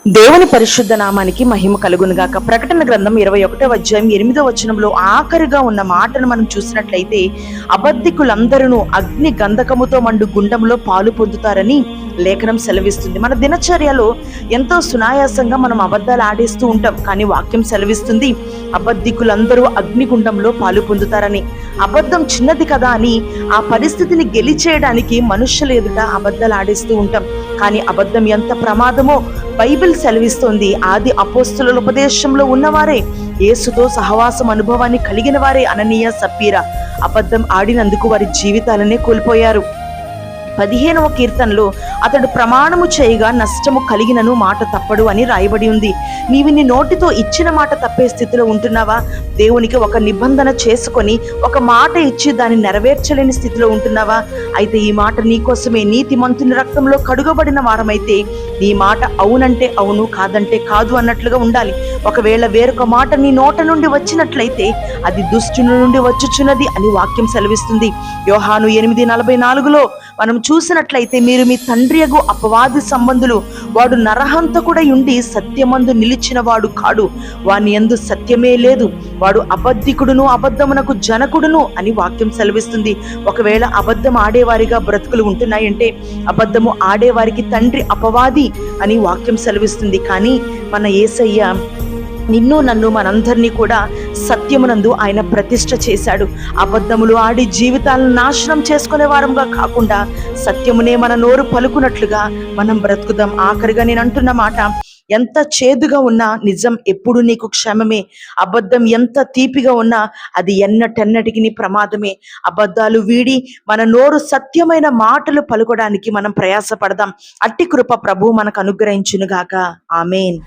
దేవుని పరిశుద్ధ నామానికి మహిమ కలుగునుగాక. ప్రకటన గ్రంథం 21వ అధ్యాయం 8వ వచనంలో ఆఖరిగా ఉన్న మాటను మనం చూసినట్లయితే, అబద్ధికులందరూ అగ్ని గంధకముతో మండు గుండంలో పాలు పొందుతారని లేఖనం సెలవిస్తుంది. మన దినచర్యలో ఎంతో సునాయాసంగా మనం అబద్ధాలు ఆడేస్తూ ఉంటాం, కానీ వాక్యం సెలవిస్తుంది అబద్ధికులందరూ అగ్నిగుండంలో పాలు పొందుతారని. అబద్ధం చిన్నది కదా అని ఆ పరిస్థితిని గెలిచేయడానికి మనుషుల ఎదుట అబద్ధాలు ఆడేస్తూ ఉంటాం, కానీ అబద్ధం ఎంత ప్రమాదమో బైబిల్ సెలవిస్తోంది. ఆది అపోస్తుల ఉపదేశంలో ఉన్నవారే, యేసుతో సహవాసం అనుభవాన్ని కలిగిన వారే అననీయ సప్పీరా అబద్ధం ఆడినందుకు వారి జీవితాలనే కోల్పోయారు. 15వ కీర్తనలో అతడు ప్రమాణము చేయగా నష్టము కలిగినను మాట తప్పడు అని రాయబడి ఉంది. నీవు నీ నోటితో ఇచ్చిన మాట తప్పే స్థితిలో ఉంటున్నావా? దేవునికి ఒక నిబంధన చేసుకొని ఒక మాట ఇచ్చి దాన్ని నెరవేర్చలేని స్థితిలో ఉంటున్నావా? అయితే ఈ మాట నీకోసమే. నీతిమంతుని రక్తంలో కడుగబడిన వారమైతే నీ మాట అవునంటే అవును, కాదంటే కాదు అన్నట్లుగా ఉండాలి. ఒకవేళ వేరొక మాట నీ నోట నుండి వచ్చినట్లయితే అది దుష్టుని నుండి వచ్చుచున్నది అని వాక్యం సెలవిస్తుంది. యోహాను 8:44లో మనం చూసినట్లయితే, మీరు మీ తండ్రియగు అపవాది సంబంధులు, వాడు నరహంతకుడై ఉండి సత్యమందు నిలిచిన వాడు కాడు, వాని యందు సత్యమే లేదు, వాడు అబద్ధికుడును అబద్ధమునకు జనకుడును అని వాక్యం సెలవిస్తుంది. ఒకవేళ అబద్ధం ఆడేవారిగా బ్రతుకులు ఉంటున్నాయంటే అబద్ధము ఆడేవారికి తండ్రి అపవాది అని వాక్యం సెలవిస్తుంది. కానీ మన యేసయ్య నిన్ను నన్ను మనందరినీ కూడా సత్యమునందు ఆయన ప్రతిష్ఠ చేశాడు. అబద్ధములు ఆడి జీవితాలను నాశనం చేసుకునే వారంగా కాకుండా సత్యమునే మన నోరు పలుకున్నట్లుగా మనం బ్రతుకుదాం. ఆఖరిగా నేను అంటున్న మాట, ఎంత చేదుగా ఉన్నా నిజం ఎప్పుడు నీకు క్షేమమే. అబద్ధం ఎంత తీపిగా ఉన్నా అది ఎన్నటెన్నటికి నీ ప్రమాదమే. అబద్ధాలు వీడి మన నోరు సత్యమైన మాటలు పలుకోవడానికి మనం ప్రయాసపడదాం. అట్టి కృప ప్రభు మనకు అనుగ్రహించునుగాక. ఆమేన్.